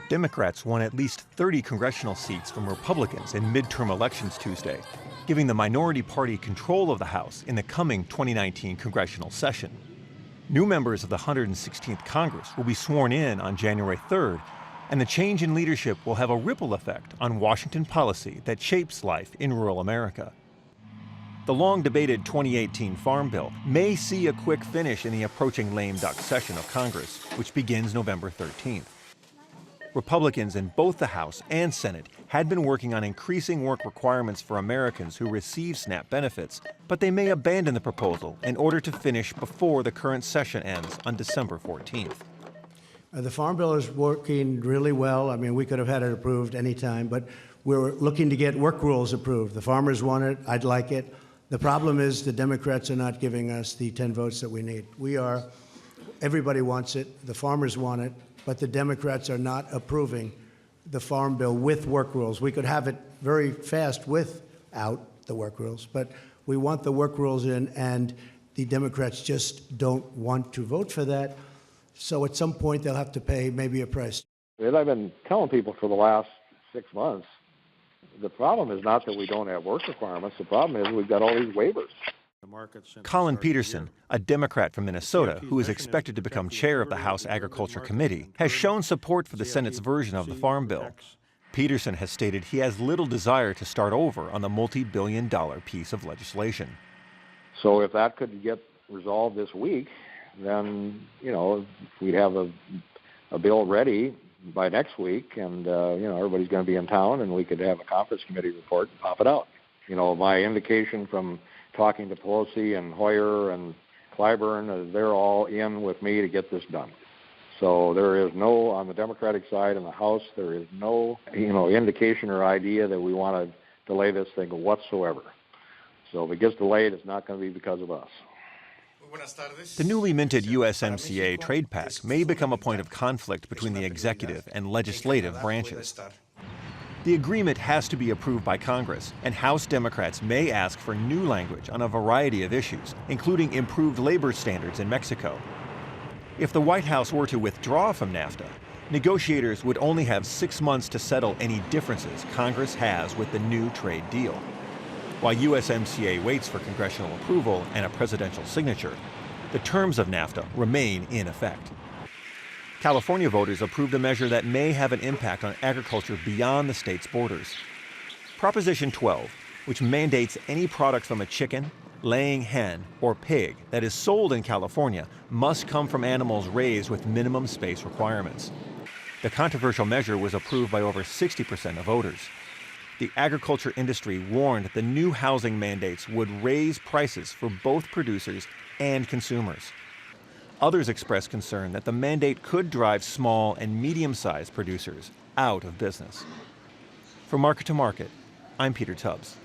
Democrats won at least 30 congressional seats from Republicans in midterm elections Tuesday, giving the minority party control of the House in the coming 2019 congressional session. New members of the 116th Congress will be sworn in on January 3rd, and the change in leadership will have a ripple effect on Washington policy that shapes life in rural America. The long-debated 2018 Farm Bill may see a quick finish in the approaching lame duck session of Congress, which begins November 13th. Republicans in both the House and Senate had been working on increasing work requirements for Americans who receive SNAP benefits, but they may abandon the proposal in order to finish before the current session ends on December 14th. The Farm Bill is working really well. I mean, we could have had it approved any time, but we're looking to get work rules approved. The farmers want it. I'd like it. The problem is the Democrats are not giving us the 10 votes that we need. Everybody wants it. The farmers want it. But the Democrats are not approving the Farm Bill with work rules. We could have it very fast without the work rules, but we want the work rules in, and the Democrats just don't want to vote for that. So at some point, they'll have to pay maybe a price. As I've been telling people for the last 6 months, the problem is not that we don't have work requirements. The problem is we've got all these waivers. Colin Peterson, a Democrat from Minnesota who is expected to become chair of the House Agriculture Committee, has shown support for the Senate's version of the Farm Bill. Peterson has stated he has little desire to start over on the multi-billion-dollar piece of legislation. So if that could get resolved this week, then, we'd have a bill ready by next week, and, everybody's going to be in town, and we could have a conference committee report and pop it out. My indication from talking to Pelosi and Hoyer and Clyburn, they're all in with me to get this done. So there is no, on the Democratic side in the House, there is no, indication or idea that we want to delay this thing whatsoever. So if it gets delayed, it's not going to be because of us. The newly minted USMCA trade pact may become a point of conflict between the executive and legislative branches. The agreement has to be approved by Congress, and House Democrats may ask for new language on a variety of issues, including improved labor standards in Mexico. If the White House were to withdraw from NAFTA, negotiators would only have 6 months to settle any differences Congress has with the new trade deal. While USMCA waits for congressional approval and a presidential signature, the terms of NAFTA remain in effect. California voters approved a measure that may have an impact on agriculture beyond the state's borders. Proposition 12, which mandates any product from a chicken, laying hen, or pig that is sold in California must come from animals raised with minimum space requirements. The controversial measure was approved by over 60% of voters. The agriculture industry warned that the new housing mandates would raise prices for both producers and consumers. Others expressed concern that the mandate could drive small and medium-sized producers out of business. From Market to Market, I'm Peter Tubbs.